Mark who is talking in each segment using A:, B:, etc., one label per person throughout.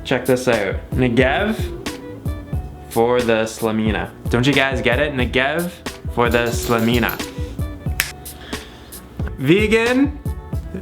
A: check this out. Negev for the Slamina. Don't you guys get it? Negev for the Slamina. Vegan,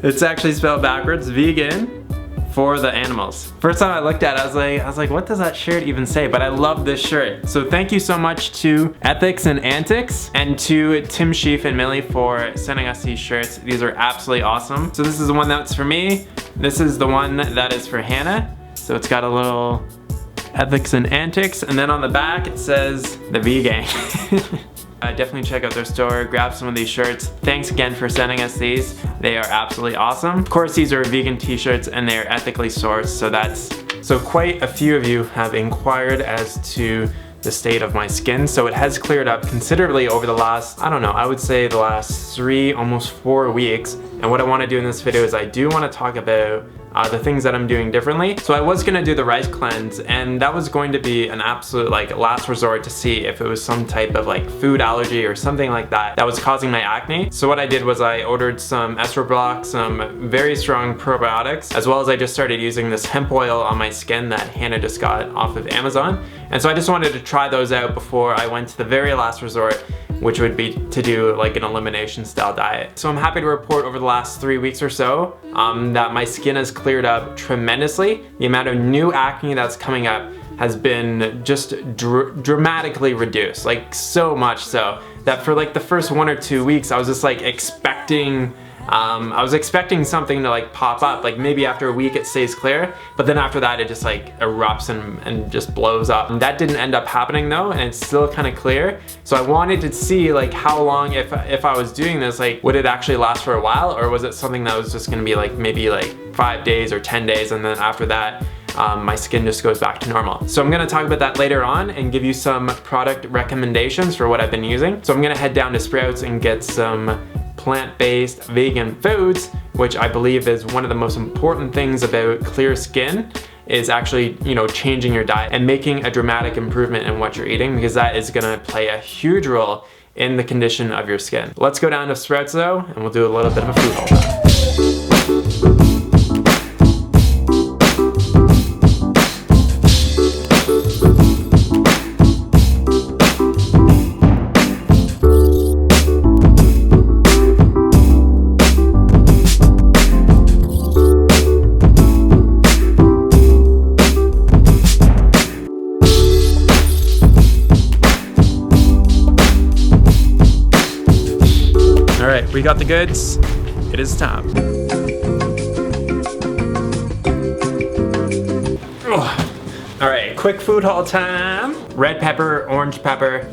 A: it's actually spelled backwards, vegan for the animals. First time I looked at it, I was like, what does that shirt even say? But I love this shirt. So thank you so much to Ethics and Antics and to Tim Sheaf and Millie for sending us these shirts. These are absolutely awesome. So this is the one that's for me. This is the one that is for Hannah. So it's got a little Ethics and Antics, and then on the back it says the vegan. Definitely check out their store, grab some of these shirts. Thanks again for sending us these. They are absolutely awesome. Of course, these are vegan t-shirts and they are ethically sourced, so quite a few of you have inquired as to the state of my skin. So it has cleared up considerably over the last, I don't know, I would say the last 3, almost 4 weeks. And what I want to do in this video is I do want to talk about the things that I'm doing differently. So I was gonna do the rice cleanse, and that was going to be an absolute last resort to see if it was some type of food allergy or something like that was causing my acne. So what I did was I ordered some Estroblok, some very strong probiotics, as well as I just started using this hemp oil on my skin that Hannah just got off of Amazon. And so I just wanted to try those out before I went to the very last resort, which would be to do an elimination style diet. So I'm happy to report over the last 3 weeks or so that my skin has cleared up tremendously. The amount of new acne that's coming up has been just dramatically reduced, so much so that for the first 1 or 2 weeks I was just expecting something to pop up, maybe after a week it stays clear, but then after that it just erupts and just blows up. And that didn't end up happening though, and it's still kind of clear. So I wanted to see how long, if I was doing this, would it actually last for a while, or was it something that was just gonna be maybe 5 days or 10 days, and then after that my skin just goes back to normal. So I'm gonna talk about that later on and give you some product recommendations for what I've been using. So I'm gonna head down to Sprouts and get some plant-based vegan foods, which I believe is one of the most important things about clear skin, is actually, changing your diet and making a dramatic improvement in what you're eating, because that is gonna play a huge role in the condition of your skin. Let's go down to Sprouts though, and we'll do a little bit of a food haul. Alright, we got the goods. It is time. Alright, quick food haul time. Red pepper, orange pepper,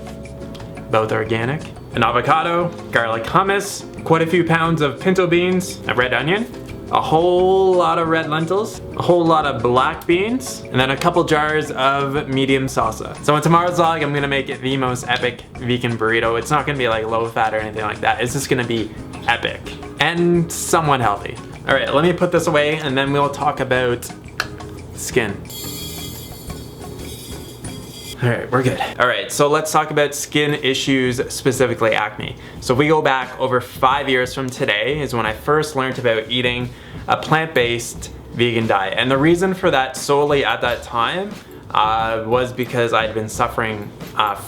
A: both organic. An avocado, garlic hummus, quite a few pounds of pinto beans, a red onion, a whole lot of red lentils, a whole lot of black beans, and then a couple jars of medium salsa. So in tomorrow's vlog, I'm gonna make it the most epic vegan burrito. It's not gonna be low fat or anything like that. It's just gonna be epic and somewhat healthy. All right, let me put this away and then we'll talk about skin. All right, we're good. All right, so let's talk about skin issues, specifically acne. So if we go back over 5 years from today is when I first learned about eating a plant-based vegan diet. And the reason for that solely at that time was because I'd been suffering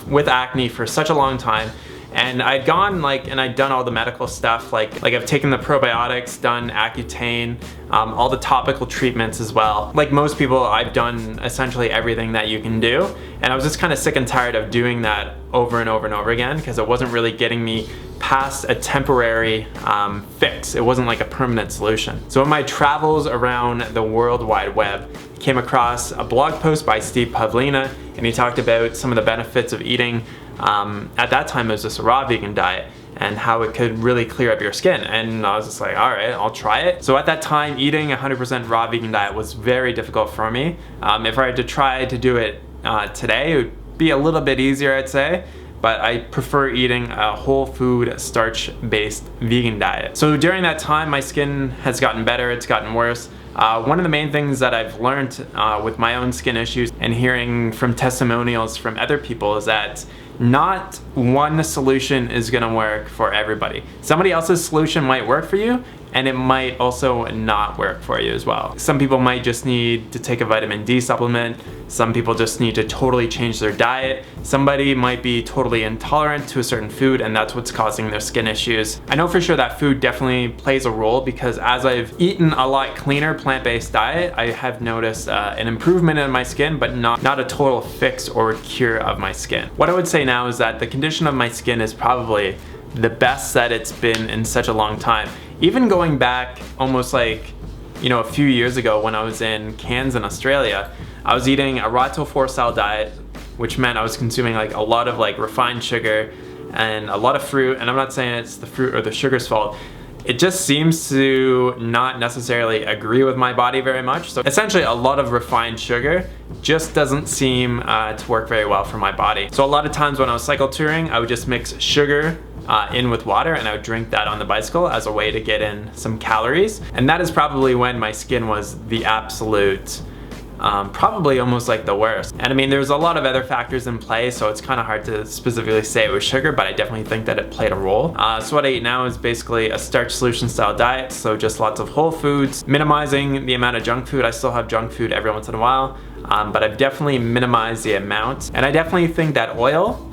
A: with acne for such a long time. And I'd gone and I'd done all the medical stuff, I've taken the probiotics, done Accutane, all the topical treatments as well. Like most people, I've done essentially everything that you can do. And I was just kind of sick and tired of doing that over and over and over again, because it wasn't really getting me past a temporary fix. It wasn't a permanent solution. So in my travels around the World Wide Web, came across a blog post by Steve Pavlina, and he talked about some of the benefits of eating, at that time it was just a raw vegan diet, and how it could really clear up your skin. And I was just like, all right, I'll try it. So at that time, eating 100% raw vegan diet was very difficult for me. If I had to try to do it today, it would be a little bit easier, I'd say. But I prefer eating a whole food, starch-based vegan diet. So during that time, my skin has gotten better, it's gotten worse. One of the main things that I've learned with my own skin issues and hearing from testimonials from other people is that not one solution is gonna work for everybody. Somebody else's solution might work for you, and it might also not work for you as well. Some people might just need to take a vitamin D supplement. Some people just need to totally change their diet. Somebody might be totally intolerant to a certain food, and that's what's causing their skin issues. I know for sure that food definitely plays a role, because as I've eaten a lot cleaner plant-based diet, I have noticed an improvement in my skin, but not a total fix or cure of my skin. What I would say now is that the condition of my skin is probably the best that it's been in such a long time. Even going back almost like, you know, a few years ago when I was in Cairns in Australia, I was eating a raw tofu style diet, which meant I was consuming like a lot of like refined sugar and a lot of fruit. And I'm not saying it's the fruit or the sugar's fault. It just seems to not necessarily agree with my body very much. So essentially a lot of refined sugar just doesn't seem to work very well for my body. So a lot of times when I was cycle touring, I would just mix sugar in with water, and I would drink that on the bicycle as a way to get in some calories. And that is probably when my skin was the absolute, probably almost like the worst. And I mean, there's a lot of other factors in play, so it's kind of hard to specifically say it was sugar, but I definitely think that it played a role. So what I eat now is basically a starch solution style diet, so just lots of whole foods, minimizing the amount of junk food. I still have junk food every once in a while, but I've definitely minimized the amount. And I definitely think that oil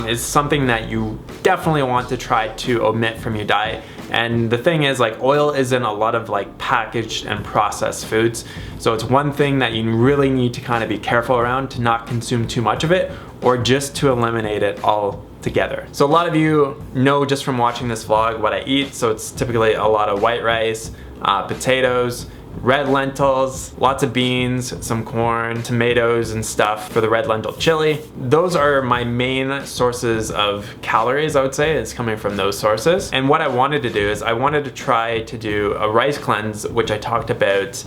A: is something that you definitely want to try to omit from your diet. And the thing is, like, oil is in a lot of like packaged and processed foods, so it's one thing that you really need to kind of be careful around, to not consume too much of it, or just to eliminate it altogether. So a lot of you know just from watching this vlog what I eat, so it's typically a lot of white rice, potatoes, red lentils, lots of beans, some corn, tomatoes and stuff for the red lentil chili. Those are my main sources of calories, I would say. It's coming from those sources. And what I wanted to do is I wanted to try to do a rice cleanse, which I talked about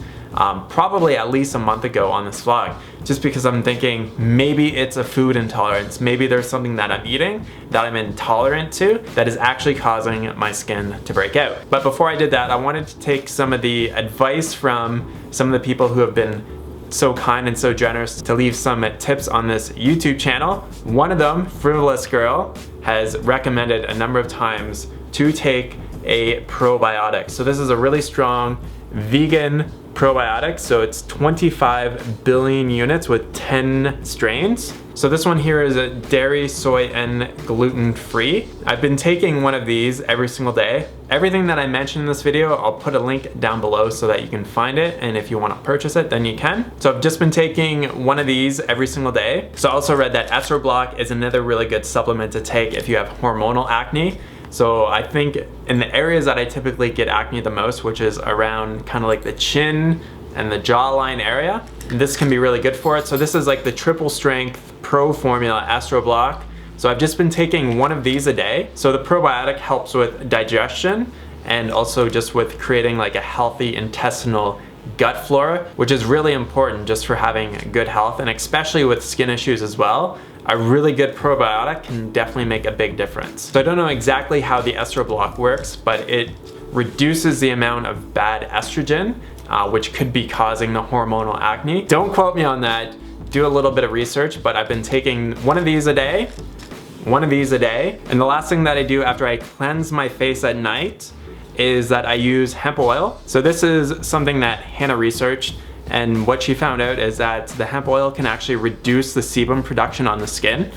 A: probably at least a month ago on this vlog, just because I'm thinking maybe it's a food intolerance. Maybe there's something that I'm eating that I'm intolerant to that is actually causing my skin to break out. But before I did that, I wanted to take some of the advice from some of the people who have been so kind and so generous to leave some tips on this YouTube channel. One of them, Frivolous Girl, has recommended a number of times to take a probiotic. So this is a really strong vegan probiotic, so it's 25 billion units with 10 strains. So this one here is a dairy, soy, and gluten-free. I've been taking one of these every single day. Everything that I mentioned in this video, I'll put a link down below so that you can find it, and if you want to purchase it, then you can. So I've just been taking one of these every single day. So I also read that Estro Block is another really good supplement to take if you have hormonal acne. So I think in the areas that I typically get acne the most, which is around kind of like the chin and the jawline area, this can be really good for it. So this is like the triple strength pro formula Estro Block. So I've just been taking one of these a day. So the probiotic helps with digestion and also just with creating like a healthy intestinal gut flora, which is really important just for having good health, and especially with skin issues as well. A really good probiotic can definitely make a big difference. So I don't know exactly how the Estro Block works, but it reduces the amount of bad estrogen, which could be causing the hormonal acne. Don't quote me on that. Do a little bit of research, but I've been taking one of these a day, and the last thing that I do after I cleanse my face at night is that I use hemp oil. So this is something that Hannah researched, and what she found out is that the hemp oil can actually reduce the sebum production on the skin.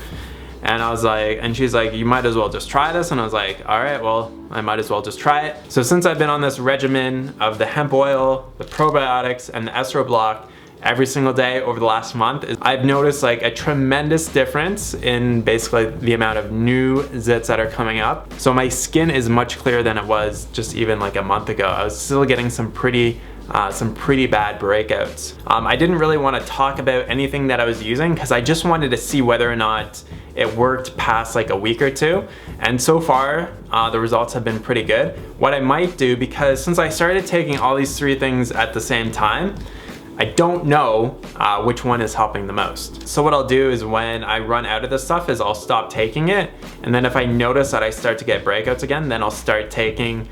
A: And I was like, and she's like, you might as well just try this. And I was like, all right, well, I might as well just try it. So since I've been on this regimen of the hemp oil, the probiotics, and the Estro Block every single day over the last month, I've noticed like a tremendous difference in basically the amount of new zits that are coming up. So my skin is much clearer than it was just even like a month ago. I was still getting some pretty bad breakouts. I didn't really want to talk about anything that I was using because I just wanted to see whether or not it worked past like a week or two. And so far, the results have been pretty good. What I might do, because since I started taking all these three things at the same time, I don't know which one is helping the most. So what I'll do is when I run out of this stuff is I'll stop taking it. And then if I notice that I start to get breakouts again, then I'll start taking,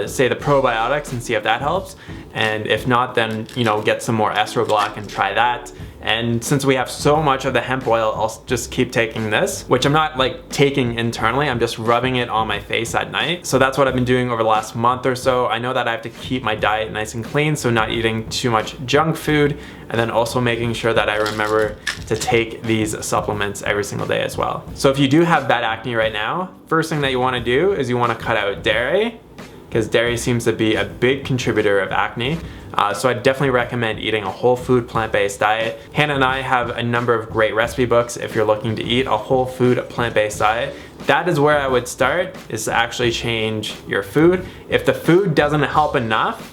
A: say, the probiotics and see if that helps. And if not, then, you know, get some more Estro Block and try that. And since we have so much of the hemp oil, I'll just keep taking this, which I'm not like taking internally, I'm just rubbing it on my face at night. So that's what I've been doing over the last month or so. I know that I have to keep my diet nice and clean, so not eating too much junk food, and then also making sure that I remember to take these supplements every single day as well. So if you do have bad acne right now, first thing that you want to do is you want to cut out dairy, because dairy seems to be a big contributor of acne. So I definitely recommend eating a whole food plant-based diet. Hannah and I have a number of great recipe books if you're looking to eat a whole food plant-based diet. That is where I would start, is to actually change your food. If the food doesn't help enough,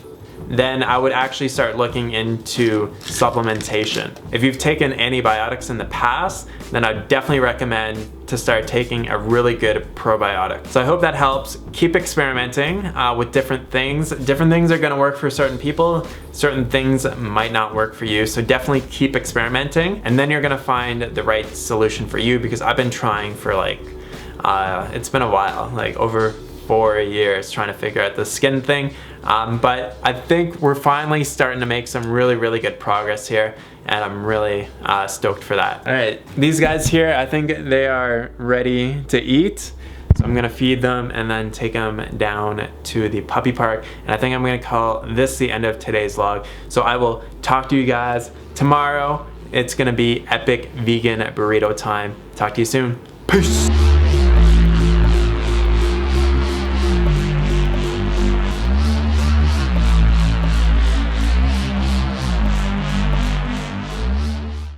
A: then I would actually start looking into supplementation. If you've taken antibiotics in the past, then I'd definitely recommend to start taking a really good probiotic. So I hope that helps. Keep experimenting with different things. Different things are gonna work for certain people. Certain things might not work for you. So definitely keep experimenting, and then you're gonna find the right solution for you, because I've been trying for like, it's been a while, like over 4 years trying to figure out the skin thing. But I think we're finally starting to make some really good progress here, and I'm really stoked for that. All right, these guys here, I think they are ready to eat. So I'm gonna feed them and then take them down to the puppy park. And I think I'm gonna call this the end of today's vlog. So I will talk to you guys tomorrow. It's gonna be epic vegan burrito time. Talk to you soon. Peace.